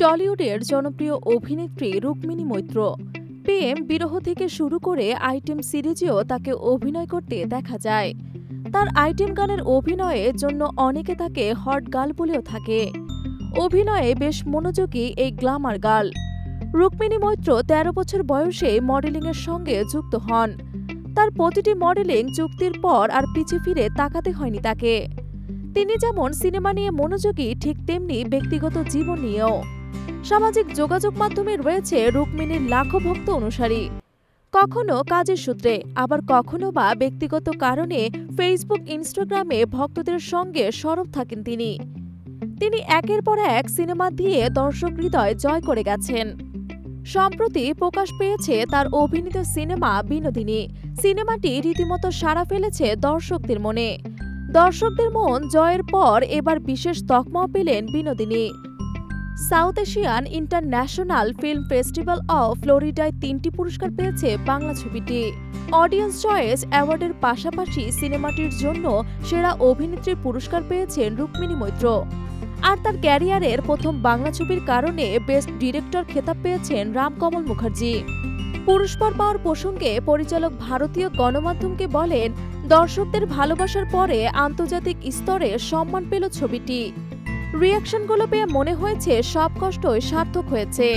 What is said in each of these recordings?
টলিউডের জনপ্রিয় অভিনেত্রী রুক্মিণী মৈত্র প্রেম বিরহ থেকে শুরু করে আইটেম সিরিজেও তাকে অভিনয় করতে দেখা যায়। তার আইটেম গানের অভিনয়ের জন্য অনেকে তাকে হট গার্ল বলেও থাকে। অভিনয়ে বেশ মনোযোগী এই গ্ল্যামার গার্ল রুক্মিণী মৈত্র ১৩ বছর বয়সে মডেলিংয়ের সঙ্গে যুক্ত হন। তার প্রতিটি মডেলিং চুক্তির পর আর পিছে ফিরে তাকাতে হয়নি তাকে। তিনি যেমন সিনেমা নিয়ে মনোযোগী, ঠিক তেমনি ব্যক্তিগত জীবন নিয়েও। সামাজিক যোগাযোগ মাধ্যমে রয়েছে রুক্মিণীর লাখো ভক্ত অনুসারী। কখনো কাজের সূত্রে, আবার কখনো বা ব্যক্তিগত কারণে ফেসবুক, ইনস্টাগ্রামে ভক্তদের সঙ্গে সরব থাকেন তিনি একের পর এক সিনেমা দিয়ে দর্শক হৃদয় জয় করে গেছেন। সম্প্রতি প্রকাশ পেয়েছে তার অভিনীত সিনেমা বিনোদিনী। সিনেমাটি রীতিমতো সাড়া ফেলেছে দর্শকদের মনে। দর্শকদের মন জয়ের পর এবার বিশেষ তকমাও পেলেন Binodini. South Asian international film festival of ফ্লোরিডায় ৩টি পুরস্কার পেয়েছে বাংলা ছবিটি। অডিয়েন্স চয়েস অ্যাওয়ার্ডের পাশাপাশি সিনেমাটির জন্য সেরা অভিনেত্রীর পুরস্কার পেয়েছেন রুক্মিণী মৈত্র। আর তার ক্যারিয়ারের প্রথম বাংলা ছবির কারণে বেস্ট ডিরেক্টর খেতাব পেয়েছেন রামকমল মুখার্জি। পুরস্কার পাওয়ার প্রসঙ্গে পরিচালক ভারতীয় গণমাধ্যমকে বলেন, দর্শকদের ভালোবাসার পরে আন্তর্জাতিক স্তরে সম্মান পেল ছবিটি। রিয়াকশনগুলো পেয়ে মনে হয়েছে সব কষ্টই সার্থক হয়েছে।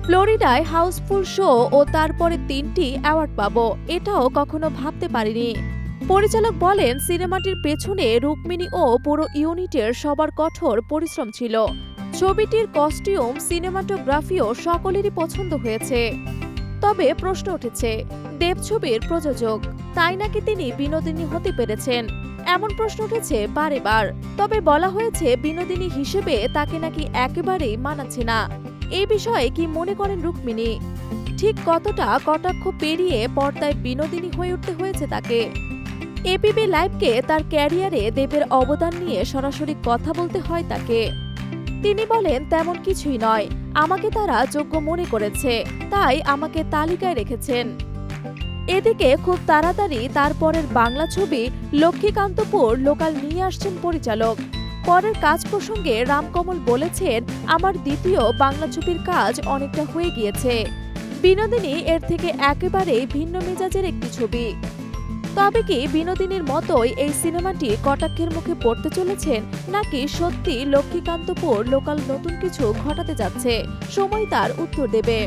ফ্লোরিডায় হাউসফুল শো ও তারপরে ৩টি অ্যাওয়ার্ড পাবো, এটাও কখনো ভাবতে পারিনি। পরিচালক বলেন, সিনেমাটির পেছনে রুক্মিণী ও পুরো ইউনিটের সবার কঠোর পরিশ্রম ছিল। ছবিটির কস্টিউম, সিনেমাটোগ্রাফিও সকলেরই পছন্দ হয়েছে। তবে প্রশ্ন উঠেছে, দেব ছবির প্রযোজক, তাই নাকি তিনি বিনোদিনী হতে পেরেছেন? এমন প্রশ্ন উঠেছে বারেবার। তবে বলা হয়েছে বিনোদিনী হিসেবে তাকে নাকি একেবারেই মানাচ্ছে না। এই বিষয়ে কি মনে করেন রুক্মিণী? ঠিক কতটা কটাক্ষ পেরিয়ে পর্দায় বিনোদিনী হয়ে উঠতে হয়েছে তাকে? এপিবি লাইভকে তার ক্যারিয়ারে দেবের অবদান নিয়ে সরাসরি কথা বলতে হয় তাকে। তিনি বলেন, তেমন কিছুই নয়, আমাকে তারা যোগ্য মনে করেছে, তাই আমাকে তালিকায় রেখেছেন। এদিকে খুব তাড়াতাড়ি তারপরের বাংলা ছবি লক্ষ্মীকান্তপুর লোকাল নিয়ে আসছেন পরিচালক। পরের কাজ প্রসঙ্গে রামকমল বলেছেন, আমার দ্বিতীয় বাংলা ছবির কাজ অনেকটা হয়ে গিয়েছে। বিনোদিনী এর থেকে একেবারেই ভিন্ন মেজাজের একটি ছবি। তবে কি বিনোদিনীর মতোই এই সিনেমাটি কটাক্ষের মুখে পড়তে চলেছেন, নাকি সত্যি লক্ষ্মীকান্তপুর লোকাল নতুন কিছু ঘটাতে যাচ্ছে? সময় তার উত্তর দেবে।